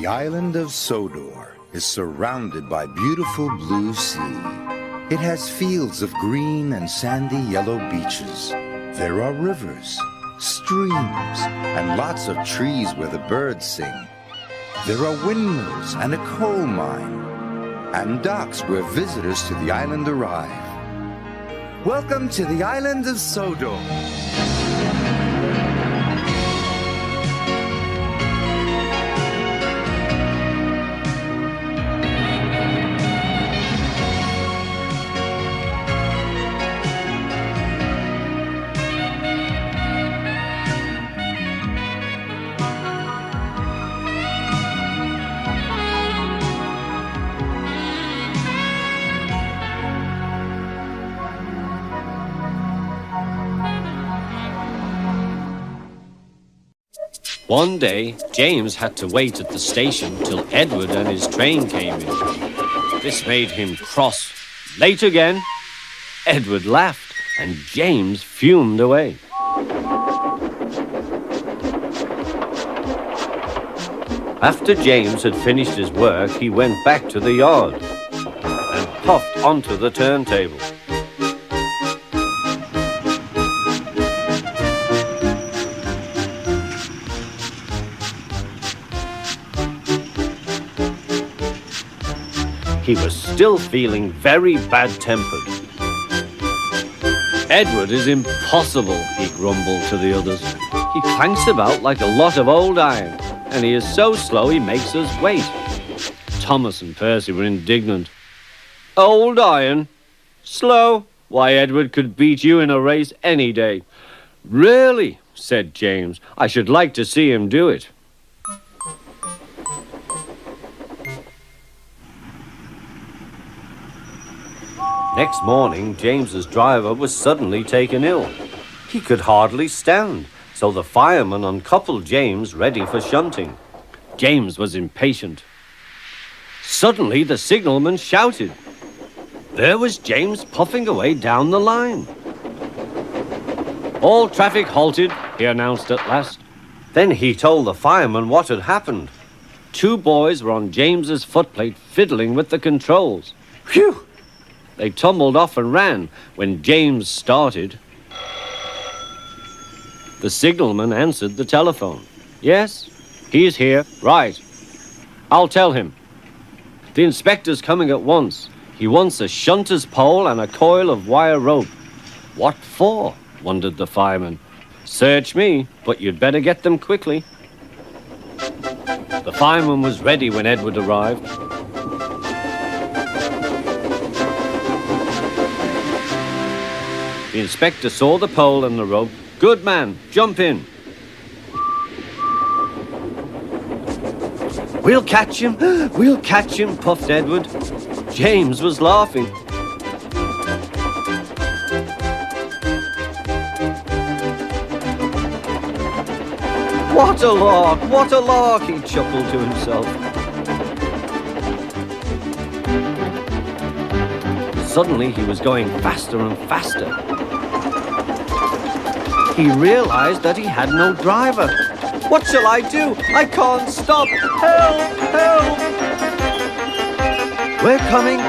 The island of Sodor is surrounded by beautiful blue sea. It has fields of green and sandy yellow beaches. There are rivers, streams, and lots of trees where the birds sing. There are windmills and a coal mine, and docks where visitors to the island arrive. Welcome to the island of Sodor. One day, James had to wait at the station till Edward and his train came in. This made him cross. Late again? Edward laughed, and James fumed away. After James had finished his work, he went back to the yard and puffed onto the turntable. He was still feeling very bad-tempered. Edward is impossible, he grumbled to the others. He clanks about like a lot of old iron, and he is so slow he makes us wait. Thomas and Percy were indignant. Old iron? Slow? Why, Edward could beat you in a race any day. Really, said James, I should like to see him do it. Next morning, James's driver was suddenly taken ill. He could hardly stand, so the fireman uncoupled James ready for shunting. James was impatient. Suddenly, the signalman shouted. There was James puffing away down the line. All traffic halted, he announced at last. Then he told the fireman what had happened. 2 boys were on James's footplate fiddling with the controls. Phew! They tumbled off and ran when James started. The signalman answered the telephone. Yes, he's here. Right. I'll tell him. The inspector's coming at once. He wants a shunter's pole and a coil of wire rope. What for? Wondered the fireman. Search me, but you'd better get them quickly. The fireman was ready when Edward arrived. The inspector saw the pole and the rope. Good man, jump in. We'll catch him, puffed Edward. James was laughing. What a lark, he chuckled to himself. Suddenly he was going faster and faster. He realized that he had no driver. What shall I do? I can't stop. Help! Help! We're coming,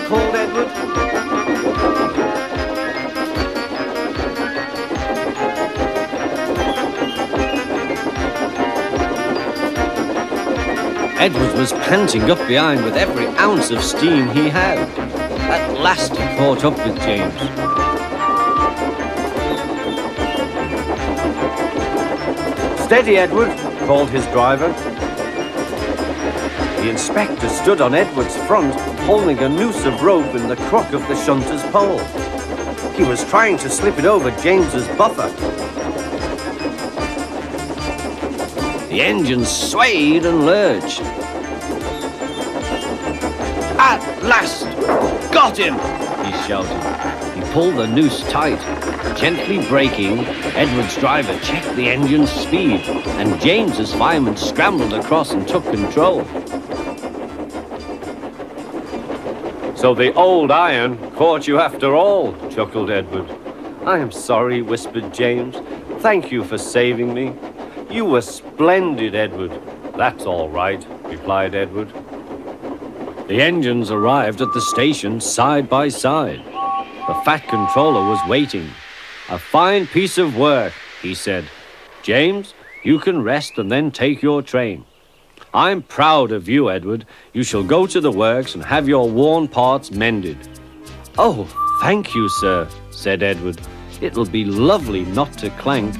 called Edward. Edward was panting up behind with every ounce of steam he had. At last he caught up with James. Steady, Edward, called his driver. The inspector stood on Edward's front, holding a noose of rope in the crook of the shunter's pole. He was trying to slip it over James's buffer. The engine swayed and lurched. At last! Got him! He shouted. He pulled the noose tight. Gently braking, Edward's driver checked the engine's speed, and James's fireman scrambled across and took control. So the old iron caught you after all, chuckled Edward. I am sorry, whispered James. Thank you for saving me. You were splendid, Edward. That's all right, replied Edward. The engines arrived at the station side by side. The fat controller was waiting. A fine piece of work, he said. James, you can rest and then take your train. I'm proud of you, Edward. You shall go to the works and have your worn parts mended. Oh, thank you, sir, said Edward. It'll be lovely not to clank.